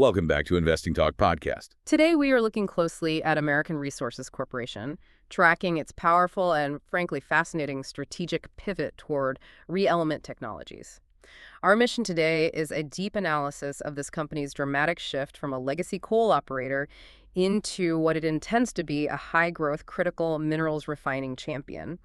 Welcome back to Investing Talk Podcast. Today, we are looking closely at American Resources Corporation, tracking its powerful and, frankly, fascinating strategic pivot toward ReElement Technologies. Our mission today is a deep analysis of this company's dramatic shift from a legacy coal operator into what it intends to be a high-growth critical minerals refining champion.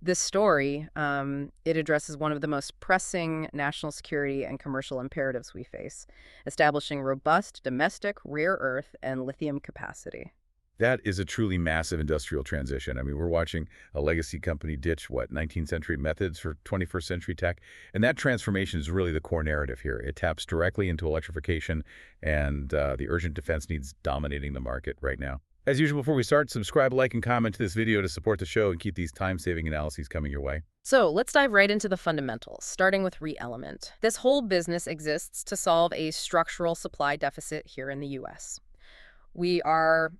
This story, it addresses one of the most pressing national security and commercial imperatives we face, establishing robust domestic rare earth and lithium capacity. That is a truly massive industrial transition. I mean, we're watching a legacy company ditch, 19th century methods for 21st century tech. And that transformation is really the core narrative here. It taps directly into electrification and the urgent defense needs dominating the market right now. As usual, before we start, subscribe, like, and comment to this video to support the show and keep these time-saving analyses coming your way. So let's dive right into the fundamentals, starting with ReElement. This whole business exists to solve a structural supply deficit here in the U.S. We are,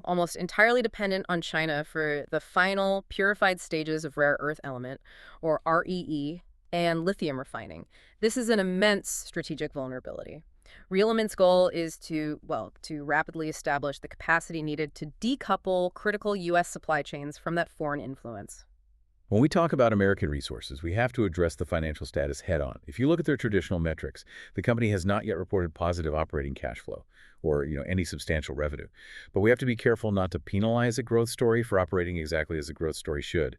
almost entirely dependent on China for the final purified stages of rare earth element, or REE, and lithium refining. This is an immense strategic vulnerability. ReElement's goal is to rapidly establish the capacity needed to decouple critical U.S. supply chains from that foreign influence. When we talk about American Resources, we have to address the financial status head-on. If you look at their traditional metrics, the company has not yet reported positive operating cash flow or any substantial revenue. But we have to be careful not to penalize a growth story for operating exactly as a growth story should.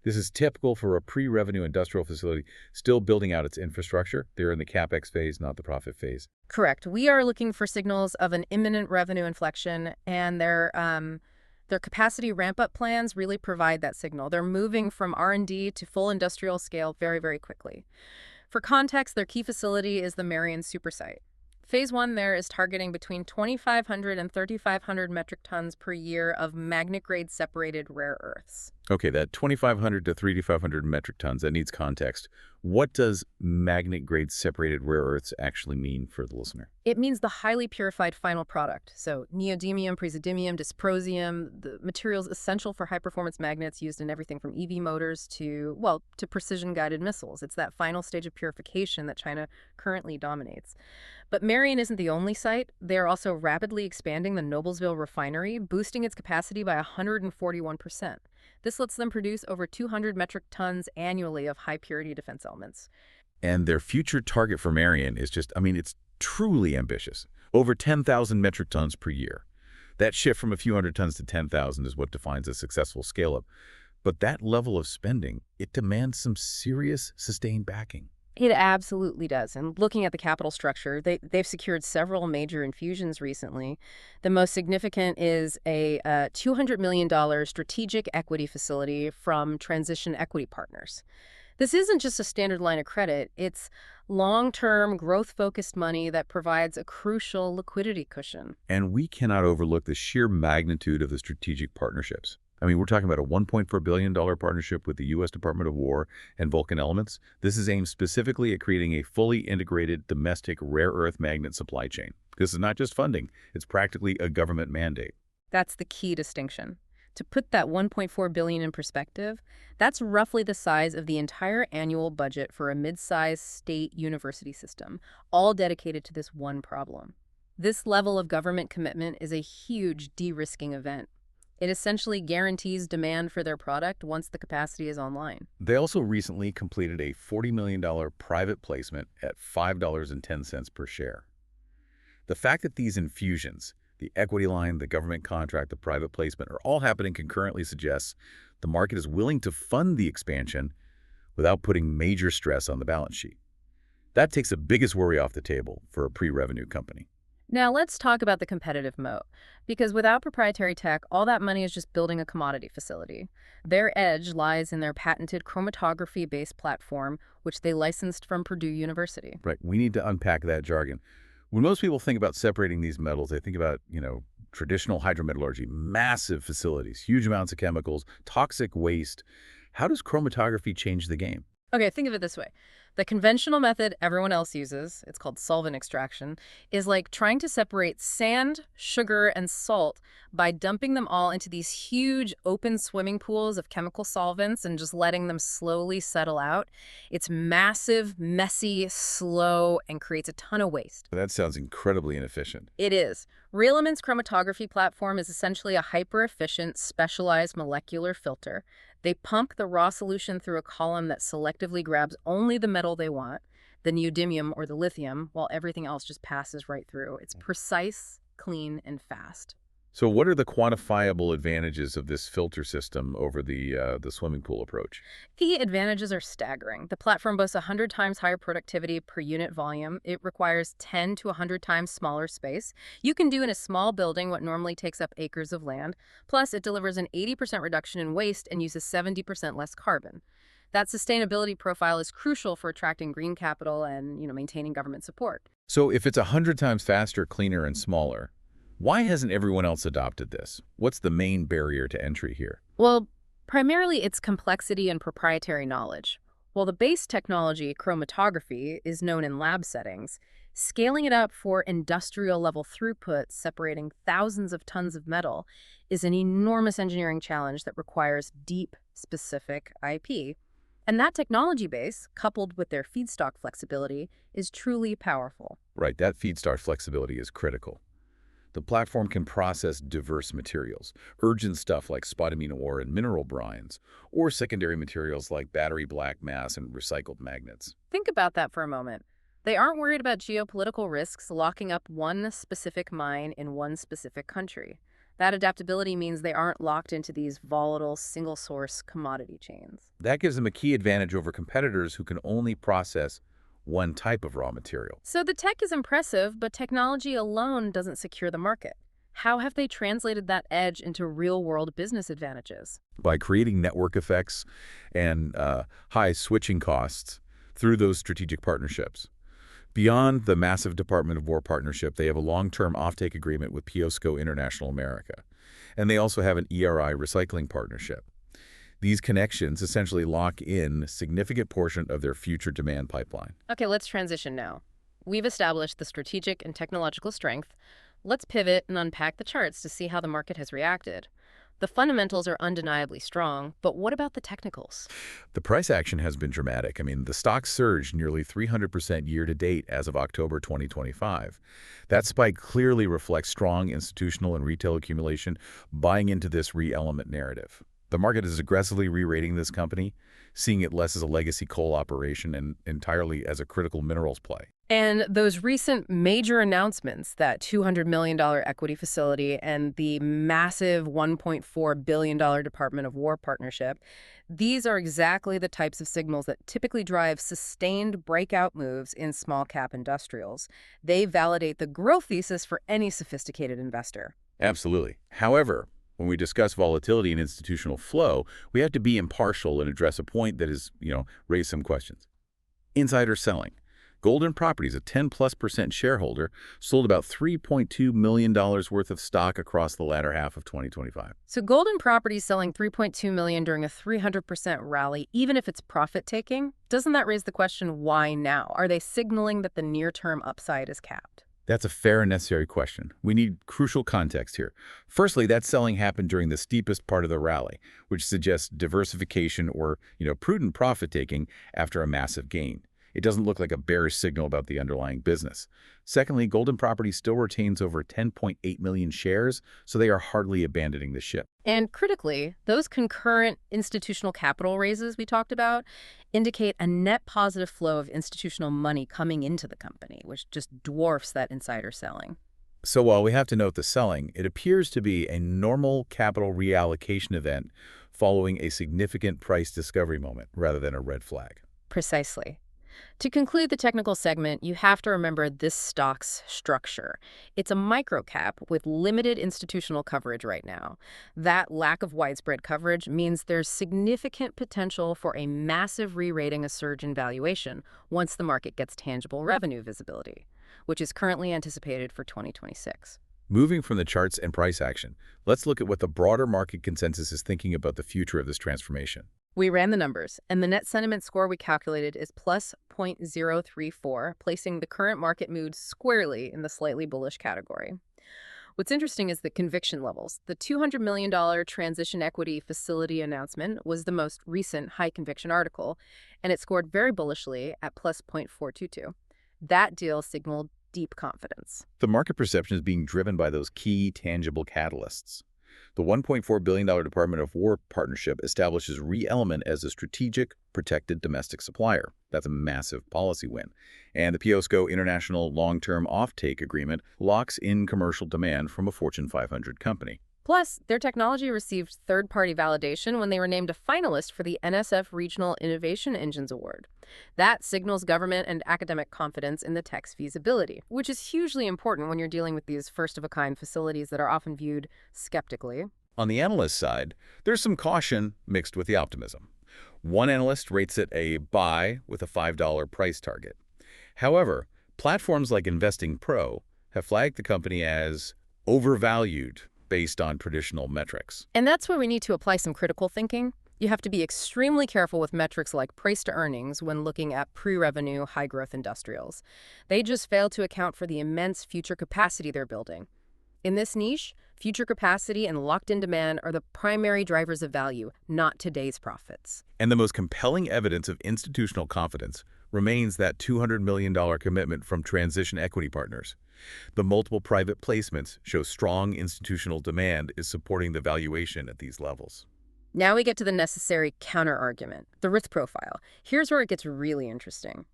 This is typical for a pre-revenue industrial facility still building out its infrastructure. They're in the CapEx phase, not the profit phase. Correct. We are looking for signals of an imminent revenue inflection, and their capacity ramp-up plans really provide that signal. They're moving from R&D to full industrial scale very, very quickly. For context, their key facility is the Marion Supersite. Phase 1 there is targeting between 2,500 and 3,500 metric tons per year of magnet-grade separated rare earths. Okay, that 2,500 to 3,500 metric tons, that needs context. What does magnet-grade separated rare earths actually mean for the listener? It means the highly purified final product. So neodymium, praseodymium, dysprosium, the materials essential for high-performance magnets used in everything from EV motors to precision-guided missiles. It's that final stage of purification that China currently dominates. But Marion isn't the only site. They are also rapidly expanding the Noblesville refinery, boosting its capacity by 141%. This lets them produce over 200 metric tons annually of high-purity defense elements. And their future target for Marion is it's truly ambitious. Over 10,000 metric tons per year. That shift from a few hundred tons to 10,000 is what defines a successful scale-up. But that level of spending, it demands some serious, sustained backing. It absolutely does. And looking at the capital structure, they've secured several major infusions recently. The most significant is a $200 million strategic equity facility from Transition Equity Partners. This isn't just a standard line of credit. It's long-term, growth-focused money that provides a crucial liquidity cushion. And we cannot overlook the sheer magnitude of the strategic partnerships. I mean, we're talking about a $1.4 billion partnership with the U.S. Department of War and Vulcan Elements. This is aimed specifically at creating a fully integrated domestic rare earth magnet supply chain. This is not just funding. It's practically a government mandate. That's the key distinction. To put that $1.4 billion in perspective, that's roughly the size of the entire annual budget for a mid-sized state university system, all dedicated to this one problem. This level of government commitment is a huge de-risking event. It essentially guarantees demand for their product once the capacity is online. They also recently completed a $40 million private placement at $5.10 per share. The fact that these infusions, the equity line, the government contract, the private placement, are all happening concurrently suggests the market is willing to fund the expansion without putting major stress on the balance sheet. That takes the biggest worry off the table for a pre-revenue company. Now let's talk about the competitive moat, because without proprietary tech, all that money is just building a commodity facility. Their edge lies in their patented chromatography-based platform, which they licensed from Purdue University. Right, we need to unpack that jargon. When most people think about separating these metals, they think about, traditional hydrometallurgy, massive facilities, huge amounts of chemicals, toxic waste. How does chromatography change the game? Okay, think of it this way. The conventional method everyone else uses, it's called solvent extraction, is like trying to separate sand, sugar, and salt by dumping them all into these huge open swimming pools of chemical solvents and just letting them slowly settle out. It's massive, messy, slow, and creates a ton of waste. That sounds incredibly inefficient. It is. ReElement's chromatography platform is essentially a hyper-efficient, specialized molecular filter. They pump the raw solution through a column that selectively grabs only the metal they want, the neodymium or the lithium, while everything else just passes right through. It's precise, clean, and fast. So what are the quantifiable advantages of this filter system over the swimming pool approach? The advantages are staggering. The platform boasts 100 times higher productivity per unit volume. It requires 10 to 100 times smaller space. You can do in a small building what normally takes up acres of land. Plus, it delivers an 80% reduction in waste and uses 70% less carbon. That sustainability profile is crucial for attracting green capital and, maintaining government support. So if it's 100 times faster, cleaner, and smaller, why hasn't everyone else adopted this? What's the main barrier to entry here? Well, primarily it's complexity and proprietary knowledge. While the base technology, chromatography, is known in lab settings, scaling it up for industrial-level throughput, separating thousands of tons of metal, is an enormous engineering challenge that requires deep, specific IP. And that technology base, coupled with their feedstock flexibility, is truly powerful. Right, that feedstock flexibility is critical. The platform can process diverse materials, urgent stuff like spodumene ore and mineral brines, or secondary materials like battery black mass and recycled magnets. Think about that for a moment. They aren't worried about geopolitical risks locking up one specific mine in one specific country. That adaptability means they aren't locked into these volatile, single-source commodity chains. That gives them a key advantage over competitors who can only process one type of raw material. So the tech is impressive, but technology alone doesn't secure the market. How have they translated that edge into real-world business advantages? By creating network effects and high switching costs through those strategic partnerships. Beyond the massive Department of War partnership, they have a long-term offtake agreement with POSCO International America. And they also have an ERI recycling partnership. These connections essentially lock in a significant portion of their future demand pipeline. Okay, let's transition now. We've established the strategic and technological strength. Let's pivot and unpack the charts to see how the market has reacted. The fundamentals are undeniably strong, but what about the technicals? The price action has been dramatic. The stock surged nearly 300% year-to-date as of October 2025. That spike clearly reflects strong institutional and retail accumulation buying into this ReElement narrative. The market is aggressively re-rating this company, seeing it less as a legacy coal operation and entirely as a critical minerals play. And those recent major announcements, that $200 million equity facility and the massive $1.4 billion Department of War partnership, these are exactly the types of signals that typically drive sustained breakout moves in small-cap industrials. They validate the growth thesis for any sophisticated investor. Absolutely. However, when we discuss volatility and institutional flow, we have to be impartial and address a point that has, raised some questions. Insider selling. Golden Properties, a 10+% shareholder, sold about $3.2 million worth of stock across the latter half of 2025. So Golden Properties selling $3.2 million during a 300% rally, even if it's profit-taking, doesn't that raise the question, why now? Are they signaling that the near-term upside is capped? That's a fair and necessary question. We need crucial context here. Firstly, that selling happened during the steepest part of the rally, which suggests diversification or, prudent profit-taking after a massive gain. It doesn't look like a bearish signal about the underlying business. Secondly, Golden Properties still retains over 10.8 million shares, so they are hardly abandoning the ship. And critically, those concurrent institutional capital raises we talked about indicate a net positive flow of institutional money coming into the company, which just dwarfs that insider selling. So while we have to note the selling, it appears to be a normal capital reallocation event following a significant price discovery moment rather than a red flag. Precisely. To conclude the technical segment, you have to remember this stock's structure. It's a microcap with limited institutional coverage right now. That lack of widespread coverage means there's significant potential for a massive re-rating, a surge in valuation, once the market gets tangible revenue visibility, which is currently anticipated for 2026. Moving from the charts and price action, let's look at what the broader market consensus is thinking about the future of this transformation. We ran the numbers, and the net sentiment score we calculated is plus 0.034, placing the current market mood squarely in the slightly bullish category. What's interesting is the conviction levels. The $200 million transition equity facility announcement was the most recent high conviction article, and it scored very bullishly at plus 0.422. That deal signaled deep confidence. The market perception is being driven by those key tangible catalysts. The $1.4 billion Department of War partnership establishes ReElement as a strategic, protected domestic supplier. That's a massive policy win. And the POSCO International Long-Term Offtake Agreement locks in commercial demand from a Fortune 500 company. Plus, their technology received third-party validation when they were named a finalist for the NSF Regional Innovation Engines Award. That signals government and academic confidence in the tech's feasibility, which is hugely important when you're dealing with these first-of-a-kind facilities that are often viewed skeptically. On the analyst side, there's some caution mixed with the optimism. One analyst rates it a buy with a $5 price target. However, platforms like Investing Pro have flagged the company as overvalued based on traditional metrics. And that's where we need to apply some critical thinking. You have to be extremely careful with metrics like price to earnings when looking at pre-revenue, high-growth industrials. They just fail to account for the immense future capacity they're building. In this niche, future capacity and locked-in demand are the primary drivers of value, not today's profits. And the most compelling evidence of institutional confidence remains that $200 million commitment from transition equity partners. The multiple private placements show strong institutional demand is supporting the valuation at these levels. Now we get to the necessary counter-argument, the risk profile. Here's where it gets really interesting.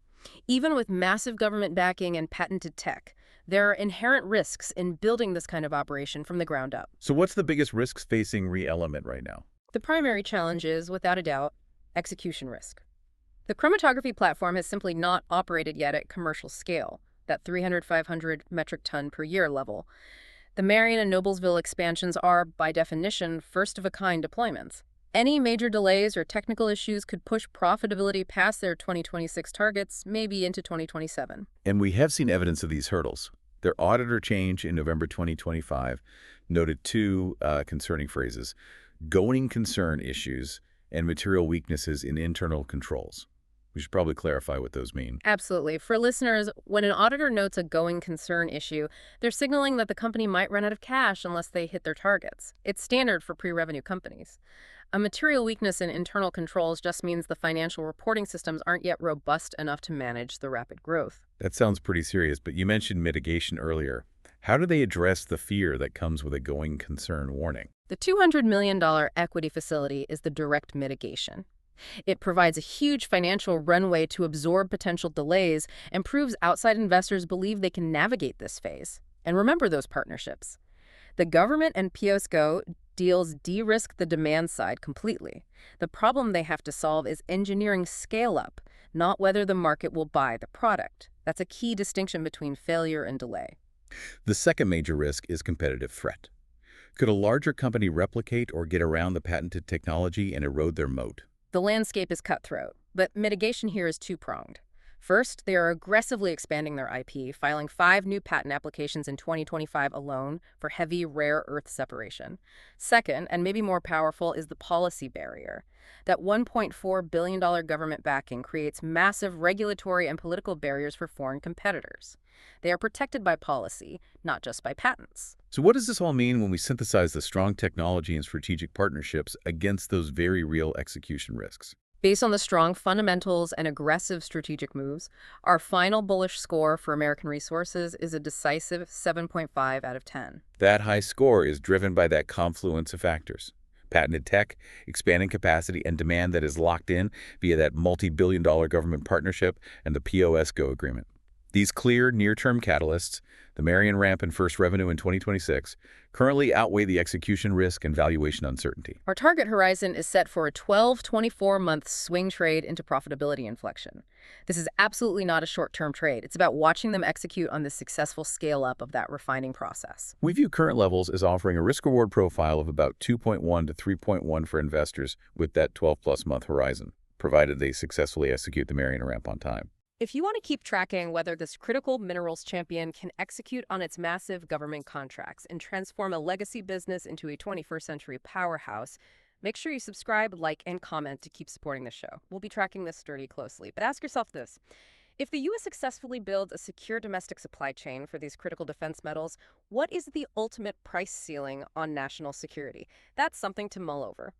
Even with massive government backing and patented tech, there are inherent risks in building this kind of operation from the ground up. So what's the biggest risks facing ReElement right now? The primary challenge is, without a doubt, execution risk. The chromatography platform has simply not operated yet at commercial scale, that 300-500 metric ton per year level. The Marion and Noblesville expansions are, by definition, first-of-a-kind deployments. Any major delays or technical issues could push profitability past their 2026 targets, maybe into 2027. And we have seen evidence of these hurdles. Their auditor change in November 2025 noted two concerning phrases: going concern issues and material weaknesses in internal controls. We should probably clarify what those mean. Absolutely. For listeners, when an auditor notes a going concern issue, they're signaling that the company might run out of cash unless they hit their targets. It's standard for pre-revenue companies. A material weakness in internal controls just means the financial reporting systems aren't yet robust enough to manage the rapid growth. That sounds pretty serious, but you mentioned mitigation earlier. How do they address the fear that comes with a going concern warning? The $200 million equity facility is the direct mitigation. It provides a huge financial runway to absorb potential delays and proves outside investors believe they can navigate this phase. And remember those partnerships. The government and POSCO deals de-risk the demand side completely. The problem they have to solve is engineering scale-up, not whether the market will buy the product. That's a key distinction between failure and delay. The second major risk is competitive threat. Could a larger company replicate or get around the patented technology and erode their moat? The landscape is cutthroat, but mitigation here is two-pronged. First, they are aggressively expanding their IP, filing 5 new patent applications in 2025 alone for heavy rare earth separation. Second, and maybe more powerful, is the policy barrier. That $1.4 billion government backing creates massive regulatory and political barriers for foreign competitors. They are protected by policy, not just by patents. So what does this all mean when we synthesize the strong technology and strategic partnerships against those very real execution risks? Based on the strong fundamentals and aggressive strategic moves, our final bullish score for American Resources is a decisive 7.5 out of 10. That high score is driven by that confluence of factors: patented tech, expanding capacity, and demand that is locked in via that multi-billion-dollar government partnership and the POSCO agreement. These clear, near-term catalysts, the Marion ramp and first revenue in 2026, currently outweigh the execution risk and valuation uncertainty. Our target horizon is set for a 12-24-month swing trade into profitability inflection. This is absolutely not a short-term trade. It's about watching them execute on the successful scale-up of that refining process. We view current levels as offering a risk-reward profile of about 2.1 to 3.1 for investors with that 12-plus month horizon, provided they successfully execute the Marion ramp on time. If you want to keep tracking whether this critical minerals champion can execute on its massive government contracts and transform a legacy business into a 21st century powerhouse, Make sure you subscribe, like, and comment to keep supporting the show. We'll be tracking this story closely. But ask yourself this. If the U.S. successfully builds a secure domestic supply chain for these critical defense metals, what is the ultimate price ceiling on national security? That's something to mull over.